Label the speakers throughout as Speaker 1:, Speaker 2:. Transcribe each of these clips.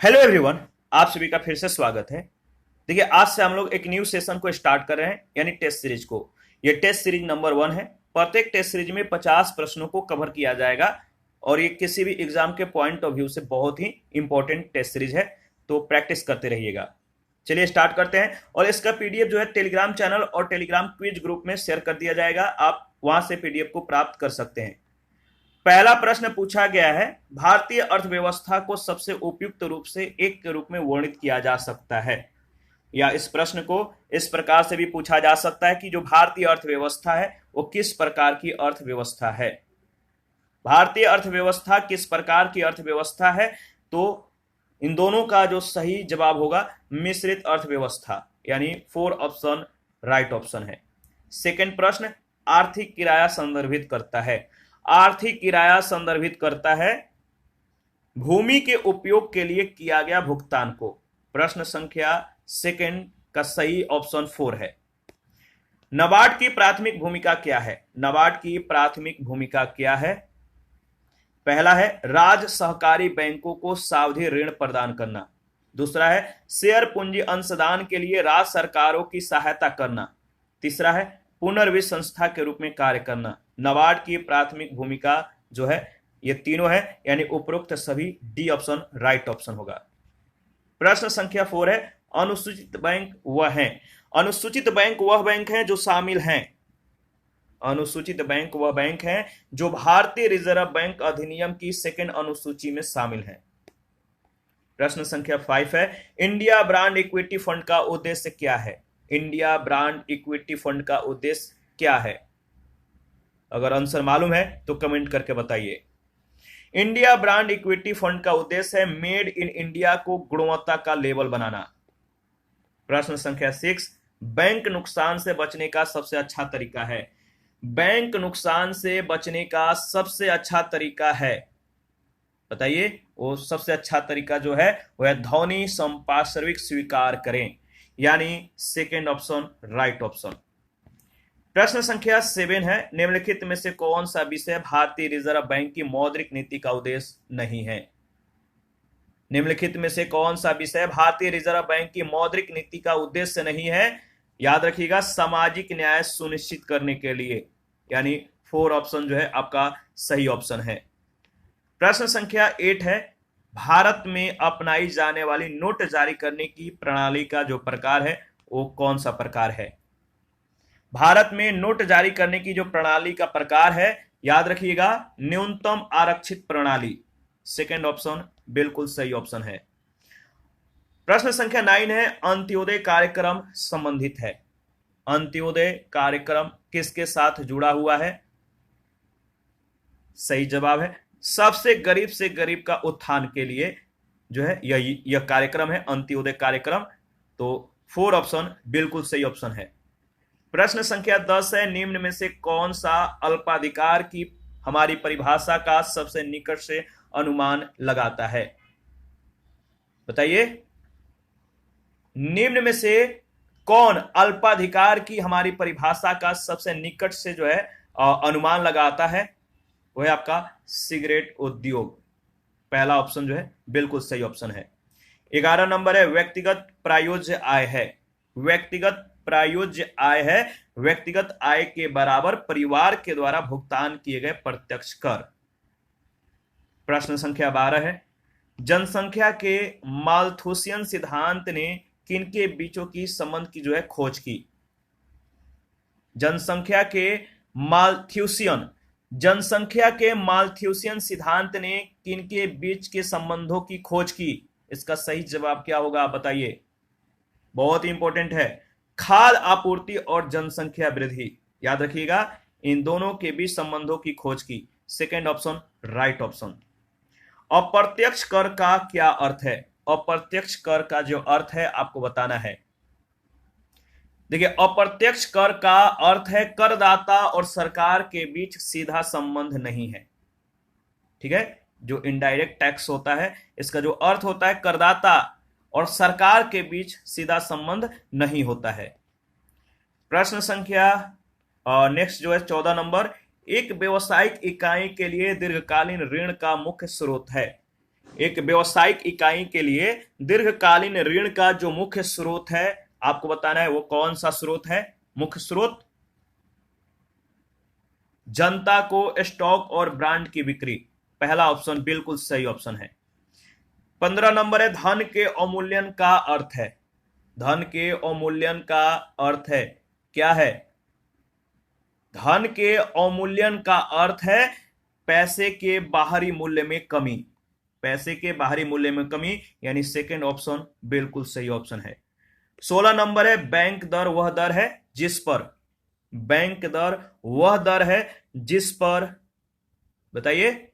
Speaker 1: Hello everyone, आप सभी का फिर से स्वागत है। देखिए, आज से हम लोग एक न्यू सेशन को स्टार्ट कर रहे हैं, यानी टेस्ट सीरीज को। ये टेस्ट सीरीज नंबर 1 है। प्रत्येक टेस्ट सीरीज में 50 प्रश्नों को कवर किया जाएगा और ये किसी भी एग्जाम के पॉइंट ऑफ व्यू से बहुत ही इंपॉर्टेंट टेस्ट सीरीज है, तो प्रैक्टिस करते रहिएगा। चलिए स्टार्ट करते हैं। और इसका पीडीएफ जो है टेलीग्राम चैनल और टेलीग्राम क्विज ग्रुप में शेयर कर दिया जाएगा, आप वहां से पीडीएफ को प्राप्त कर सकते हैं। पहला प्रश्न पूछा गया है, भारतीय अर्थव्यवस्था को सबसे उपयुक्त रूप से एक के रूप में वर्णित किया जा सकता है। या इस प्रश्न को इस प्रकार से भी पूछा जा सकता है कि जो भारतीय अर्थव्यवस्था है वो किस प्रकार की अर्थव्यवस्था है। भारतीय अर्थव्यवस्था किस प्रकार की अर्थव्यवस्था है, तो इन दोनों का जो सही जवाब होगा मिश्रित अर्थव्यवस्था, यानी 4 ऑप्शन राइट ऑप्शन है। सेकंड प्रश्न, आर्थिक किराया संदर्भित करता है। आर्थिक किराया संदर्भित करता है भूमि के उपयोग के लिए किया गया भुगतान को। प्रश्न संख्या सेकंड का सही ऑप्शन 4 है। नाबार्ड की प्राथमिक भूमिका क्या है। नाबार्ड की प्राथमिक भूमिका क्या है? पहला है राज्य सहकारी बैंकों को सावधि ऋण प्रदान करना। दूसरा है शेयर पूंजी अंशदान के लिए राज्य सरकारों की सहायता करना। तीसरा है पुनर्वित्त संस्था के रूप में कार्य करना। नाबार्ड की प्राथमिक भूमिका जो है ये तीनों है, यानी उपरोक्त सभी डी ऑप्शन राइट ऑप्शन होगा। प्रश्न संख्या 4 है, अनुसूचित बैंक वह है। अनुसूचित बैंक वह बैंक है जो शामिल हैं। अनुसूचित बैंक वह बैंक है जो भारतीय रिजर्व बैंक अधिनियम की सेकंड अनुसूची में शामिल है। प्रश्न संख्या 5 है, इंडिया ब्रांड इक्विटी फंड का उद्देश्य क्या है। इंडिया ब्रांड इक्विटी फंड का उद्देश्य क्या है? अगर आंसर मालूम है तो कमेंट करके बताइए। इंडिया ब्रांड इक्विटी फंड का उद्देश्य है मेड इन इंडिया को गुणवत्ता का लेबल बनाना। प्रश्न संख्या 6, बैंक नुकसान से बचने का सबसे अच्छा तरीका है। बैंक नुकसान से बचने का सबसे अच्छा तरीका है, बताइए। वो सबसे अच्छा तरीका जो है वह ध्वनि संपार्श्विक स्वीकार करें, यानी सेकेंड ऑप्शन राइट ऑप्शन। प्रश्न संख्या 7 है, निम्नलिखित में से कौन सा विषय भारतीय रिजर्व बैंक की मौद्रिक नीति का उद्देश्य नहीं है। निम्नलिखित में से कौन सा विषय भारतीय रिजर्व बैंक की मौद्रिक नीति का उद्देश्य नहीं है? याद रखिएगा, सामाजिक न्याय सुनिश्चित करने के लिए, यानी 4 ऑप्शन जो है आपका सही ऑप्शन है। प्रश्न संख्या 8 है, भारत में अपनाई जाने वाली नोट जारी करने की प्रणाली का जो प्रकार है वो कौन सा प्रकार है। भारत में नोट जारी करने की जो प्रणाली का प्रकार है, याद रखिएगा, न्यूनतम आरक्षित प्रणाली। सेकंड ऑप्शन बिल्कुल सही ऑप्शन है। प्रश्न संख्या 9 है, अंत्योदय कार्यक्रम संबंधित है। अंत्योदय कार्यक्रम किसके साथ जुड़ा हुआ है? सही जवाब है सबसे गरीब से गरीब का उत्थान के लिए जो है यह कार्यक्रम है, अंत्योदय कार्यक्रम। तो 4 ऑप्शन बिल्कुल सही ऑप्शन है। प्रश्न संख्या 10 है, निम्न में से कौन सा अल्पाधिकार की हमारी परिभाषा का सबसे निकट से अनुमान लगाता है, बताइए। निम्न में से कौन अल्पाधिकार की हमारी परिभाषा का सबसे निकट से जो है अनुमान लगाता है? वह आपका सिगरेट उद्योग। पहला ऑप्शन जो है बिल्कुल सही ऑप्शन है। 11 नंबर है, व्यक्तिगत प्रायोज्य आय है। व्यक्तिगत प्रायोज्य आय है व्यक्तिगत आय के बराबर परिवार के द्वारा भुगतान किए गए प्रत्यक्ष कर। प्रश्न संख्या 12 है, जनसंख्या के माल्थुसियन सिद्धांत ने किनके बीचों की संबंध की जो है खोज की। जनसंख्या के माल्थुसियन सिद्धांत ने किनके बीच के संबंधों की खोज की। इसका सही जवाब क्या होगा, बताइए। बहुत इंपॉर्टेंट है, खाद्य आपूर्ति और जनसंख्या वृद्धि। याद रखिएगा, इन दोनों के बीच संबंधों की खोज की। Second option right option. अप्रत्यक्ष कर का क्या अर्थ है? अप्रत्यक्ष कर का जो अर्थ है आपको बताना है। देखिए, अप्रत्यक्ष कर का अर्थ है करदाता और सरकार के बीच सीधा संबंध नहीं है, ठीक है। जो इनडायरेक्ट टैक्स होता है, इसका जो अर्थ होता है करदाता और सरकार के बीच सीधा संबंध नहीं होता है। प्रश्न संख्या नेक्स्ट जो है 14 नंबर, एक व्यवसायिक इकाई के लिए दीर्घकालीन ऋण का मुख्य स्रोत है। एक व्यवसायिक इकाई के लिए दीर्घकालीन ऋण का जो मुख्य स्रोत है आपको बताना है, वो कौन सा स्रोत है? मुख्य स्रोत जनता को स्टॉक और ब्रांड की बिक्री। पहला ऑप्शन बिल्कुल सही ऑप्शन है। 15 नंबर है, धन के अवमूल्यन का अर्थ है। धन के अवमूल्यन का अर्थ है, क्या है? धन के अवमूल्यन का अर्थ है पैसे के बाहरी मूल्य में कमी। पैसे के बाहरी मूल्य में कमी, यानी सेकंड ऑप्शन बिल्कुल सही ऑप्शन है। 16 नंबर है, बैंक दर वह दर है जिस पर, बैंक दर वह दर है जिस पर, बताइए,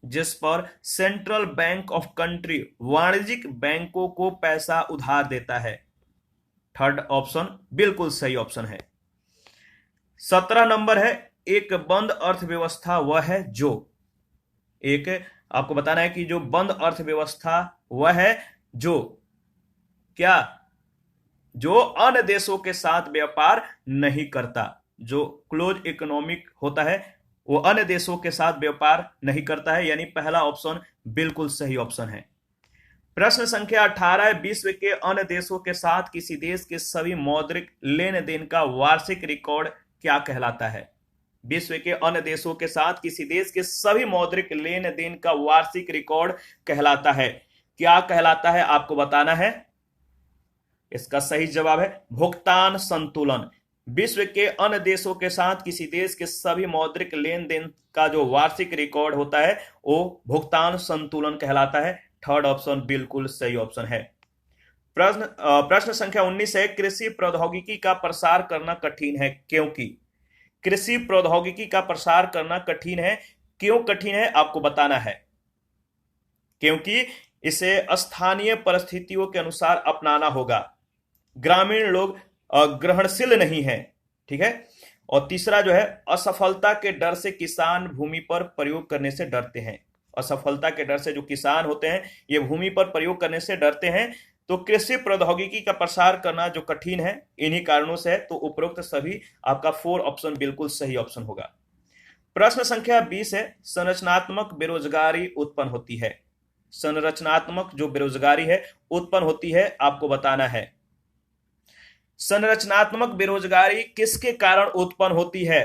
Speaker 1: जिस पर सेंट्रल बैंक ऑफ कंट्री वाणिज्यिक बैंकों को पैसा उधार देता है। थर्ड ऑप्शन बिल्कुल सही ऑप्शन है। 17 नंबर है, एक बंद अर्थव्यवस्था वह है जो, एक आपको बताना है कि जो बंद अर्थव्यवस्था वह है जो, क्या? जो अन्य देशों के साथ व्यापार नहीं करता। जो क्लोज इकोनॉमिक होता है वो अन्य देशों के साथ व्यापार नहीं करता है, यानी पहला ऑप्शन बिल्कुल सही ऑप्शन है। प्रश्न संख्या 18 है, विश्व के अन्य देशों के साथ किसी देश के सभी मौद्रिक लेन देन का वार्षिक रिकॉर्ड क्या कहलाता है? विश्व के अन्य देशों के साथ किसी देश के सभी मौद्रिक लेन देन का वार्षिक रिकॉर्ड कहलाता है। क्या कहलाता है आपको बताना है। इसका सही जवाब है भुगतान संतुलन। विश्व के अन्य देशों के साथ किसी देश के सभी मौद्रिक लेन देन का जो वार्षिक रिकॉर्ड होता है वो भुगतान संतुलन कहलाता है। थर्ड ऑप्शन बिल्कुल सही ऑप्शन है। प्रश्न संख्या 19 है, कृषि प्रौद्योगिकी का प्रसार करना कठिन है क्योंकि। कृषि प्रौद्योगिकी का प्रसार करना कठिन है, क्यों कठिन है आपको बताना है। क्योंकि इसे स्थानीय परिस्थितियों के अनुसार अपनाना होगा, ग्रामीण लोग ग्रहणशील नहीं है, ठीक है। और तीसरा जो है, असफलता के डर से किसान भूमि पर प्रयोग करने से डरते हैं। असफलता के डर से जो किसान होते हैं ये भूमि पर प्रयोग करने से डरते हैं। तो कृषि प्रौद्योगिकी का प्रसार करना जो कठिन है इन्हीं कारणों से है। तो उपरोक्त सभी आपका 4 ऑप्शन बिल्कुल सही ऑप्शन होगा। प्रश्न संख्या 20 है, संरचनात्मक बेरोजगारी उत्पन्न होती है। संरचनात्मक जो बेरोजगारी है उत्पन्न होती है आपको बताना है। संरचनात्मक बेरोजगारी किसके कारण उत्पन्न होती है?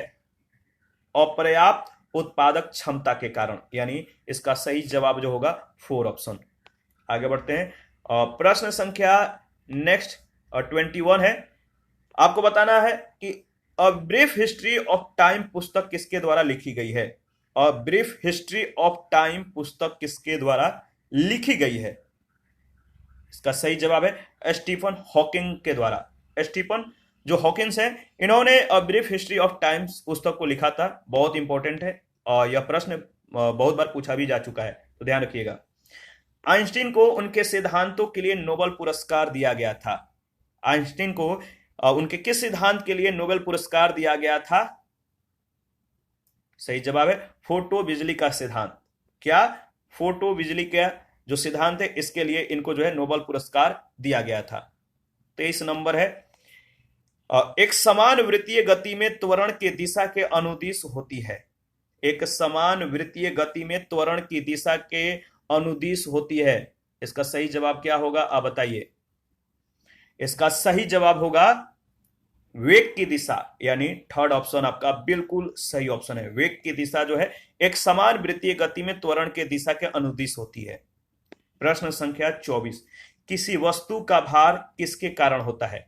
Speaker 1: अपर्याप्त उत्पादक क्षमता के कारण, यानी इसका सही जवाब जो होगा 4 ऑप्शन। आगे बढ़ते हैं। प्रश्न संख्या नेक्स्ट 21 है, आपको बताना है कि a brief history of time पुस्तक किसके द्वारा लिखी गई है। A brief history of time पुस्तक किसके द्वारा लिखी गई है? इसका सही जवाब है स्टीफन हॉकिंग के द्वारा। स्टीफन जो हॉकिंस है इन्होंने a brief history of times पुस्तक को लिखा था। बहुत इंपॉर्टेंट है और यह प्रश्न बहुत बार पूछा भी जा चुका है, तो ध्यान रखिएगा। आइंस्टीन को उनके सिद्धांतों के लिए नोबेल पुरस्कार दिया गया था। आइंस्टीन को उनके किस सिद्धांत के लिए नोबेल पुरस्कार दिया गया था? सही जवाब है फोटो बिजली का सिद्धांत। क्या? फोटो बिजली का जो सिद्धांत है इसके लिए इनको जो है नोबेल पुरस्कार दिया गया था। 23 नंबर है, एक समान वृत्तीय गति में त्वरण की दिशा के अनुदिश होती है। एक समान वृत्तीय गति में त्वरण की दिशा के अनुदिश होती है। इसका सही जवाब क्या होगा आप बताइए। इसका सही जवाब होगा वेग की दिशा, यानी थर्ड ऑप्शन आपका बिल्कुल सही ऑप्शन है। वेग की दिशा जो है एक समान वृत्तीय गति में त्वरण के दिशा के अनुदिश होती है। प्रश्न संख्या 24, किसी वस्तु का भार किसके कारण होता है?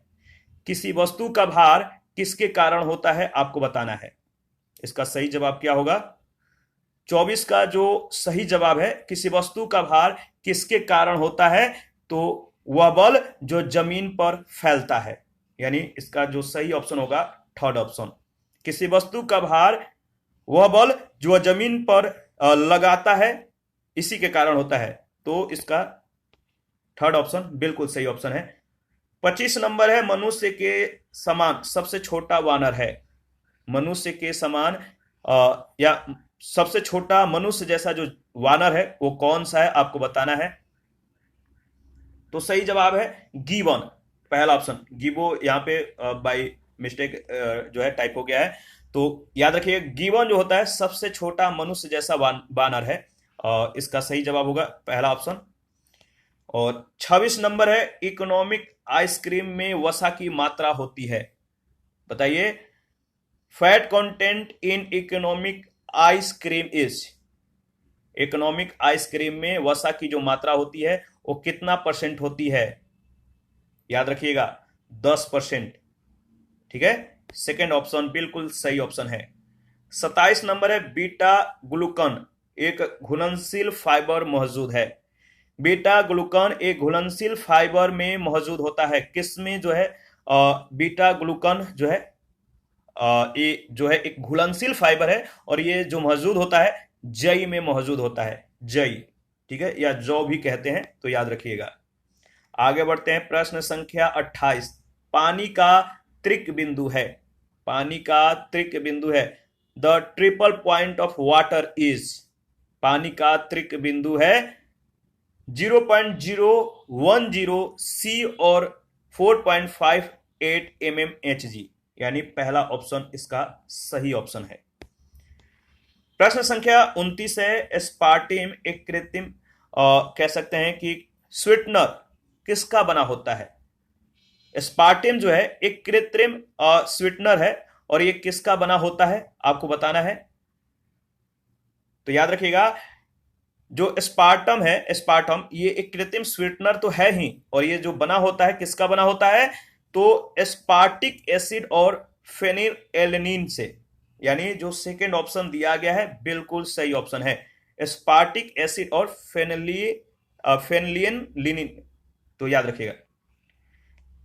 Speaker 1: किसी वस्तु का भार किसके कारण होता है आपको बताना है। इसका सही जवाब क्या होगा? 24 का जो सही जवाब है, किसी वस्तु का भार किसके कारण होता है, तो वह बल जो जमीन पर फैलता है, यानी इसका जो सही ऑप्शन होगा थर्ड ऑप्शन। किसी वस्तु का भार वह बल जो जमीन पर लगाता है इसी के कारण होता है, तो इसका थर्ड ऑप्शन बिल्कुल सही ऑप्शन है। 25 नंबर है, मनुष्य के समान सबसे छोटा वानर है। मनुष्य के समान या सबसे छोटा मनुष्य जैसा जो वानर है वो कौन सा है आपको बताना है। तो सही जवाब है गिबन, पहला ऑप्शन। गिबो यहाँ पे बाय मिस्टेक जो है टाइप हो गया है, तो याद रखिए गिबन जो होता है सबसे छोटा मनुष्य जैसा वानर है। इसका सही जवाब होगा पहला ऑप्शन। और 26 नंबर है, इकोनॉमिक आइसक्रीम में वसा की मात्रा होती है। बताइए, fat content in economic ice cream is, economic ice cream में वसा की जो मात्रा होती है वो कितना परसेंट होती है? याद रखिएगा 10%। ठीक है, सेकेंड ऑप्शन बिल्कुल सही ऑप्शन है। 27 नंबर है, बीटा ग्लूकन एक घुलनशील फाइबर मौजूद है। बीटा ग्लूकन एक घुलनशील फाइबर में मौजूद होता है। किसमें जो है बीटा ग्लूकन जो है ये जो है एक घुलनशील फाइबर है और ये जो मौजूद होता है जई में मौजूद होता है, जई। ठीक है, या जौ भी कहते हैं, तो याद रखिएगा। आगे बढ़ते हैं, प्रश्न संख्या 28। पानी का त्रिक बिंदु है, पानी का त्रिक बिंदु है। The triple point of water is, पानी का त्रिक बिंदु है 0.010 सी और 4.58 mmHg, यानी पहला ऑप्शन इसका सही ऑप्शन है। प्रश्न संख्या 29 है, एस्पार्टिम एक कृत्रिम कह सकते हैं कि स्वीटनर किसका बना होता है? एस्पार्टिम जो है एक कृत्रिम स्वीटनर है और ये किसका बना होता है आपको बताना है। तो याद रखिएगा, जो एस्पार्टम है, एस्पार्टम ये एक कृत्रिम स्वीटनर तो है ही, और ये जो बना होता है किसका बना होता है? तो एस्पार्टिक एसिड और फेनिलएलनिन से, यानी जो सेकेंड ऑप्शन दिया गया है बिल्कुल सही ऑप्शन है, एस्पार्टिक एसिड और फेनिलएलनिन। तो याद रखिएगा।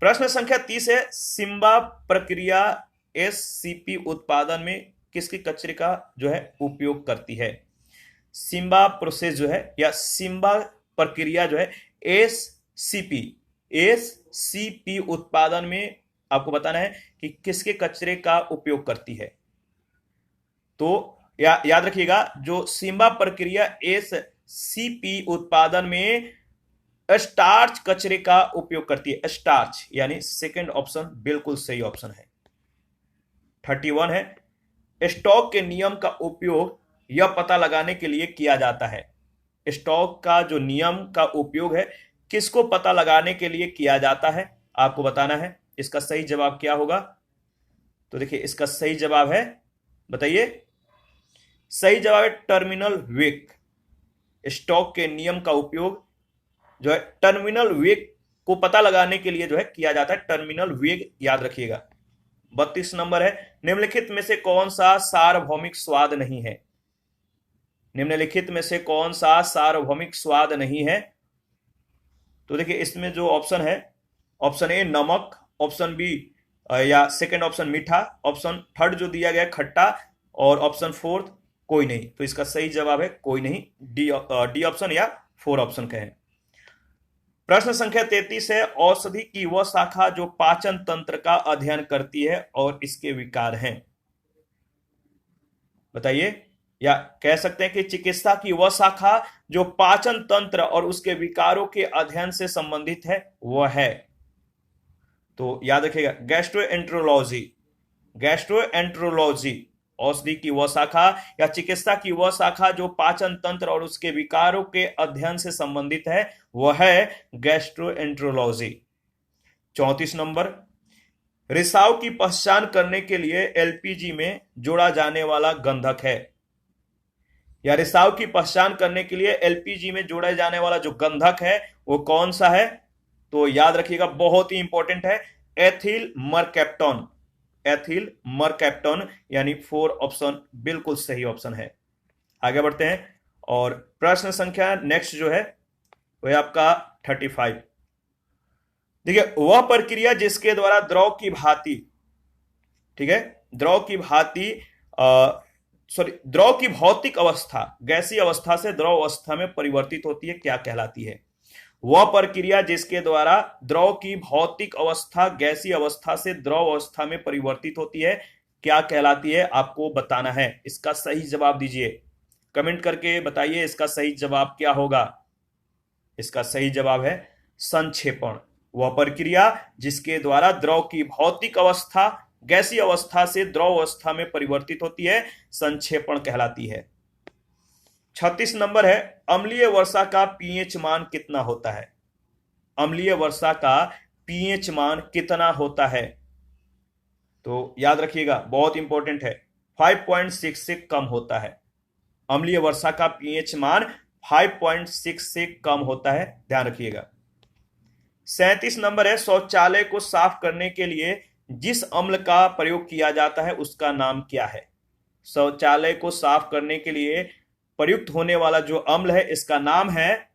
Speaker 1: प्रश्न संख्या 30 है, सिम्बा प्रक्रिया एससीपी उत्पादन में किसके कचरे का जो है उपयोग करती है? सिम्बा प्रोसेस जो है या सिम्बा प्रक्रिया जो है एससीपी उत्पादन में आपको बताना है कि किसके कचरे का उपयोग करती है। तो याद रखिएगा, जो सिम्बा प्रक्रिया एससीपी उत्पादन में स्टार्च कचरे का उपयोग करती है, स्टार्च, यानी सेकंड ऑप्शन बिल्कुल सही ऑप्शन है। 31 है, स्टॉक के नियम का उपयोग यह पता लगाने के लिए किया जाता है। स्टॉक का जो नियम का उपयोग है किसको पता लगाने के लिए किया जाता है आपको बताना है। इसका सही जवाब क्या होगा? तो देखिए, इसका सही जवाब है, बताइए, सही जवाब है टर्मिनल वेग। स्टॉक के नियम का उपयोग जो है टर्मिनल वेग को पता लगाने के लिए जो है किया जाता है, टर्मिनल वेग, याद रखिएगा। 32 नंबर है, निम्नलिखित में से कौन सा सार्वभौमिक स्वाद नहीं है? निम्नलिखित में से कौन सा सार्वभौमिक स्वाद नहीं है? तो देखिए, इसमें जो ऑप्शन है, ऑप्शन ए नमक, ऑप्शन बी या सेकंड ऑप्शन मीठा, ऑप्शन थर्ड जो दिया गया खट्टा, और ऑप्शन फोर्थ कोई नहीं। तो इसका सही जवाब है कोई नहीं, डी ऑप्शन या 4 ऑप्शन कहें। प्रश्न संख्या 33 है, औषधि की वह शाखा जो पाचन तंत्र का अध्ययन करती है और इसके विकार हैं। बताइए, या कह सकते हैं कि चिकित्सा की वह शाखा जो पाचन तंत्र और उसके विकारों के अध्ययन से संबंधित है, वह है। तो याद रखिएगा, गैस्ट्रोएंट्रोलॉजी, गैस्ट्रोएंट्रोलॉजी औषधि की वह शाखा या चिकित्सा की वह शाखा जो पाचन तंत्र और उसके विकारों के अध्ययन से संबंधित है, वह है गैस्ट्रोएंट्रोलॉजी। 34 नंबर, रिसाव की पहचान करने के लिए एलपीजी में जोड़ा जाने वाला गंधक है, या रिसाव की पहचान करने के लिए एलपीजी में जोड़ा जाने वाला जो गंधक है वो कौन सा है? तो याद रखिएगा, बहुत ही इंपॉर्टेंट है, एथिल मरकैप्टन, एथिल मरकैप्टन, यानी 4 ऑप्शन बिल्कुल सही ऑप्शन है। आगे बढ़ते हैं, और प्रश्न संख्या नेक्स्ट जो है वह आपका 35। देखिए, वह प्रक्रिया जिसके द्वारा द्रव की भांति, ठीक है, द्रव की भांति द्रव की भौतिक अवस्था गैसीय अवस्था से द्रव अवस्था में परिवर्तित होती है, क्या कहलाती है? वह प्रक्रिया जिसके द्वारा द्रव की भौतिक अवस्था गैसीय अवस्था से द्रव अवस्था में परिवर्तित होती है, क्या कहलाती है आपको बताना है। इसका सही जवाब दीजिए, कमेंट करके बताइए इसका सही जवाब क्या होगा। इसका सही जवाब है संक्षेपण। वह प्रक्रिया जिसके द्वारा द्रव की भौतिक अवस्था गैसीय अवस्था से द्रव अवस्था में परिवर्तित होती है, संक्षेपण कहलाती है। 36 नंबर है, अम्लीय वर्षा का पीएच मान कितना होता है? अम्लीय वर्षा का पीएच मान कितना होता है? तो याद रखिएगा, बहुत इंपॉर्टेंट है, 5.6 से कम होता है। अम्लीय वर्षा का पीएच मान 5.6 से कम होता है, ध्यान रखिएगा। 37 नंबर है, शौचालय को साफ करने के लिए जिस अम्ल का प्रयोग किया जाता है उसका नाम क्या है? शौचालय को साफ करने के लिए प्रयुक्त होने वाला जो अम्ल है इसका नाम है,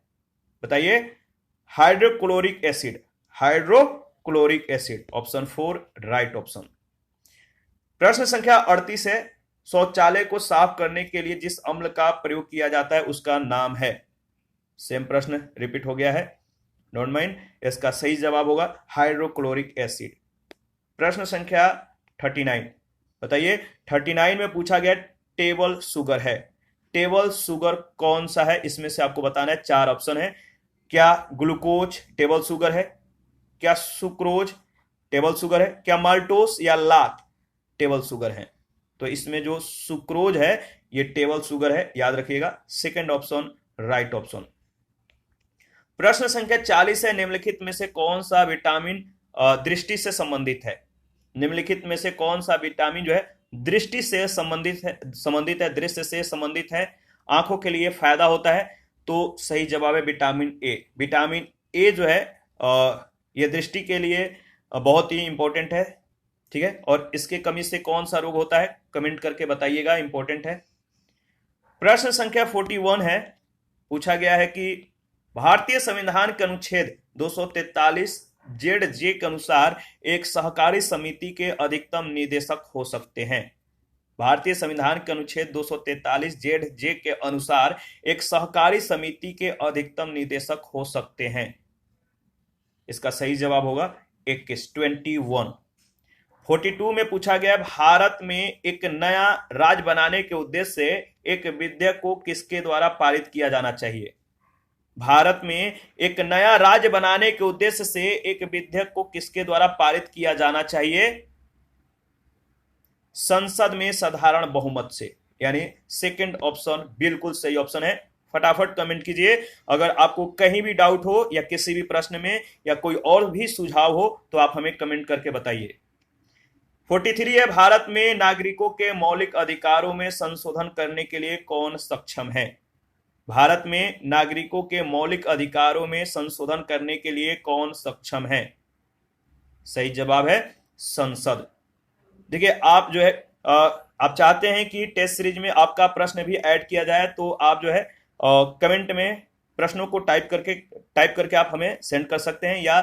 Speaker 1: बताइए, hydrochloric acid. Hydrochloric acid, option 4 right option. प्रश्न संख्या 38 है, शौचालय को साफ करने के लिए जिस अम्ल का प्रयोग किया जाता है उसका नाम है। सेम प्रश्न रिपीट हो गया है, डोंट माइंड। इसका सही जवाब होगा हाइड्रोक्लोरिक एसिड। प्रश्न संख्या 39, बताइए, 39 में पूछा गया टेबल शुगर है। टेबल शुगर कौन सा है? इसमें से आपको बताना है, 4 ऑप्शन है। क्या ग्लूकोज टेबल शुगर है? क्या सुक्रोज टेबल शुगर है? क्या माल्टोस या लाक टेबल शुगर है? तो इसमें जो सुक्रोज है ये टेबल शुगर है, याद रखिएगा, सेकंड ऑप्शन राइट ऑप्शन। प्रश्न संख्या 40 है, निम्नलिखित में से कौन सा विटामिन दृष्टि से संबंधित है? निम्नलिखित में से कौन सा विटामिन जो है दृष्टि से संबंधित है, दृश्य से संबंधित है, आंखों के लिए फायदा होता है? तो सही जवाब है विटामिन ए। विटामिन ए जो है यह दृष्टि के लिए बहुत ही इंपॉर्टेंट है, ठीक है। और इसके कमी से कौन सा रोग होता है, कमेंट करके बताइएगा, इंपॉर्टेंट है। प्रश्न संख्या 41 है, पूछा गया है कि भारतीय संविधान के अनुच्छेद 243 जेड जे के अनुसार एक सहकारी समिति के अधिकतम निदेशक हो सकते हैं। भारतीय संविधान के अनुच्छेद 243 जेड जे के अनुसार एक सहकारी समिति के अधिकतम निदेशक हो सकते हैं। इसका सही जवाब होगा 21। 42 में पूछा गया, भारत में एक नया राज्य बनाने के उद्देश्य से एक विधेयक को किसके द्वारा पारित किया जाना चाहिए? भारत में एक नया राज्य बनाने के उद्देश्य से एक विधेयक को किसके द्वारा पारित किया जाना चाहिए? संसद में साधारण बहुमत से, यानी सेकंड ऑप्शन बिल्कुल सही ऑप्शन है। फटाफट कमेंट कीजिए, अगर आपको कहीं भी डाउट हो या किसी भी प्रश्न में या कोई और भी सुझाव हो तो आप हमें कमेंट करके बताइए। 43 है, भारत में नागरिकों के मौलिक अधिकारों में संशोधन करने के लिए कौन सक्षम है? भारत में नागरिकों के मौलिक अधिकारों में संशोधन करने के लिए कौन सक्षम है? सही जवाब है संसद। देखिए, आप जो है आप चाहते हैं कि टेस्ट सीरीज में आपका प्रश्न भी ऐड किया जाए, तो आप जो है कमेंट में प्रश्नों को टाइप करके आप हमें सेंड कर सकते हैं, या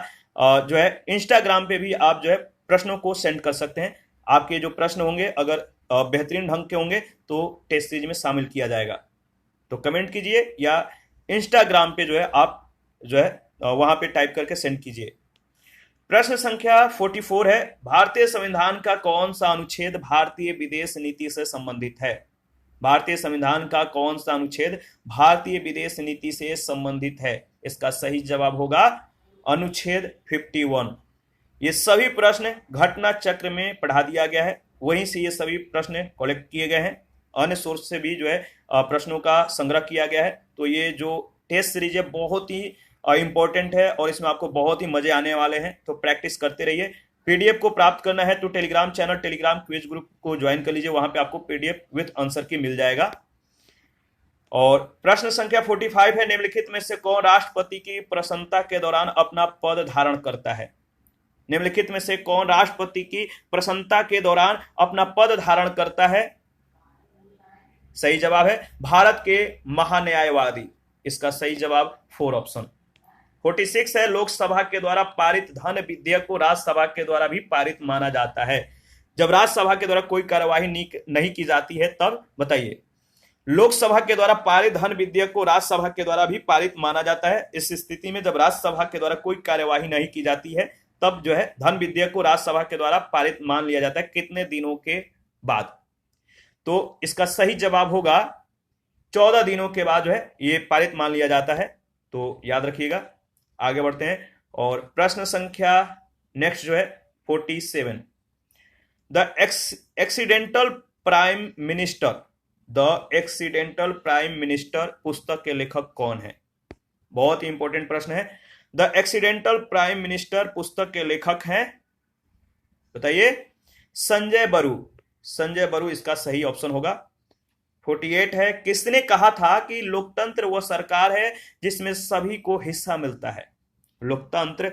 Speaker 1: जो है इंस्टाग्राम पे भी आप जो है प्रश्नों को सेंड कर सकते हैं। आपके जो प्रश्न होंगे अगर बेहतरीन ढंग के होंगे तो टेस्ट सीरीज में शामिल किया जाएगा। तो कमेंट कीजिए या इंस्टाग्राम पे जो है आप जो है वहां पे टाइप करके सेंड कीजिए। प्रश्न संख्या 44 है, भारतीय संविधान का कौन सा अनुच्छेद भारतीय विदेश नीति से संबंधित है? भारतीय संविधान का कौन सा अनुच्छेद भारतीय विदेश नीति से संबंधित है? इसका सही जवाब होगा अनुच्छेद 51। ये सभी प्रश्न घटना चक्र में पढ़ा दिया गया है, वहीं से ये सभी प्रश्न कलेक्ट किए गए हैं, अन्य सोर्स से भी जो है प्रश्नों का संग्रह किया गया है। तो ये जो टेस्ट सीरीज है बहुत ही इंपॉर्टेंट है और इसमें आपको बहुत ही मजे आने वाले हैं, तो प्रैक्टिस करते रहिए। पीडीएफ को प्राप्त करना है तो Telegram channel, Telegram quiz group को ज्वाइन कर लीजिए, वहां पे आपको पीडीएफ विद आंसर की मिल जाएगा। और प्रश्न संख्या 45 है, निम्नलिखित में से कौन राष्ट्रपति की प्रसन्नता के दौरान अपना पद धारण करता है? निम्नलिखित में से कौन राष्ट्रपति की प्रसन्नता के दौरान अपना पद धारण करता है? सही जवाब है भारत के महान्यायवादी। इसका सही जवाब 4 ऑप्शन। 46 है, लोकसभा के द्वारा पारित धन विधेयक को राज्यसभा के द्वारा भी पारित माना जाता है। जब राज्यसभा के द्वारा कोई कार्यवाही नहीं की जाती है तब बताइए। लोकसभा के द्वारा पारित धन विधेयक को राज्यसभा के द्वारा भी पारित माना जाता है। इस स्थिति में जब राज्यसभा के द्वारा कोई कार्यवाही नहीं की जाती है तब जो है धन विधेयक को राज्यसभा के द्वारा पारित मान लिया जाता है, कितने दिनों के बाद? तो इसका सही जवाब होगा 14 दिनों के बाद जो है ये पारित मान लिया जाता है। तो याद रखिएगा। आगे बढ़ते हैं और प्रश्न संख्या नेक्स्ट जो है 47, the accidental prime minister the accidental prime minister पुस्तक के लेखक कौन है? बहुत ही इंपॉर्टेंट प्रश्न है। द एक्सीडेंटल प्राइम मिनिस्टर पुस्तक के लेखक हैं, बताइए, संजय बरू। संजय बरू इसका सही ऑप्शन होगा। 48 है, किसने कहा था कि लोकतंत्र वह सरकार है जिसमें सभी को हिस्सा मिलता है? लोकतंत्र,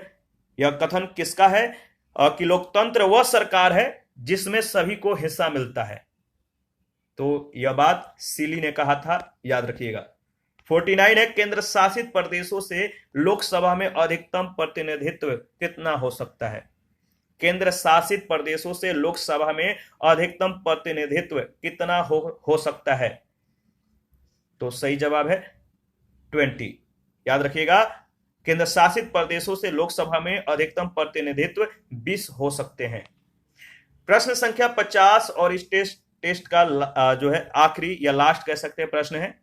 Speaker 1: यह कथन किसका है कि लोकतंत्र वह सरकार है जिसमें सभी को हिस्सा मिलता है? तो यह बात सीली ने कहा था, याद रखिएगा। 49 है, केंद्र शासित प्रदेशों से लोकसभा में अधिकतम प्रतिनिधित्व कितना हो सकता है? केंद्र शासित प्रदेशों से लोकसभा में अधिकतम प्रतिनिधित्व कितना हो सकता है? तो सही जवाब है 20। याद रखिएगा, केंद्र शासित प्रदेशों से लोकसभा में अधिकतम प्रतिनिधित्व 20 हो सकते हैं। प्रश्न संख्या 50 और इस टेस्ट का जो है आखिरी या लास्ट कह सकते हैं प्रश्न है।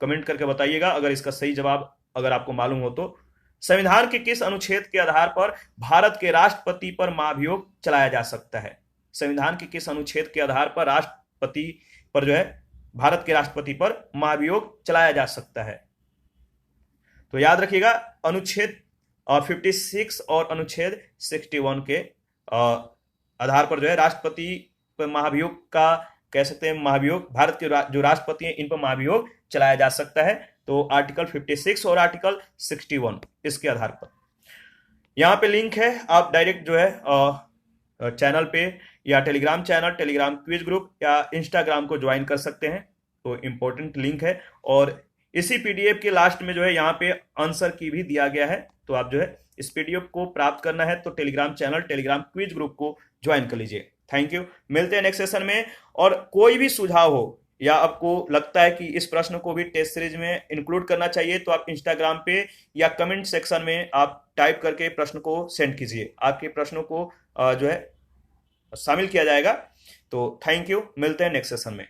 Speaker 1: कमेंट करके बताइएगा अगर इसका सही जवाब अगर आपको मालूम हो तो। संविधान के किस अनुच्छेद के आधार पर भारत के राष्ट्रपति पर महाभियोग चलाया जा सकता है? संविधान के किस अनुच्छेद के आधार पर राष्ट्रपति पर जो है भारत के राष्ट्रपति पर महाभियोग चलाया जा सकता है? तो याद रखिएगा, अनुच्छेद 56 और अनुच्छेद 61 के आधार पर जो है राष्ट्रपति पर महाभियोग का कह सकते हैं, महाभियोग भारत के जो राष्ट्रपति हैं इन पर महाभियोग चलाया जा सकता है। तो आर्टिकल 56 और आर्टिकल 61 इसके आधार पर। यहाँ पे लिंक है, आप डायरेक्ट जो है चैनल पे या Telegram channel, Telegram quiz group या इंस्टाग्राम को ज्वाइन कर सकते हैं। तो इंपॉर्टेंट लिंक है और इसी पीडीएफ के लास्ट में जो है यहाँ पे आंसर की भी दिया गया है। तो आप जो है इस पीडीएफ को प्राप्त करना है तो Telegram channel, Telegram quiz group को ज्वाइन कर लीजिए। थैंक यू, मिलते हैं नेक्स्ट सेशन में। और कोई भी सुझाव हो या आपको लगता है कि इस प्रश्न को भी टेस्ट सीरीज में इंक्लूड करना चाहिए तो आप इंस्टाग्राम पे या कमेंट सेक्शन में आप टाइप करके प्रश्न को सेंड कीजिए। आपके प्रश्नों को जो है शामिल किया जाएगा। तो थैंक यू, मिलते हैं नेक्स्ट सेशन में।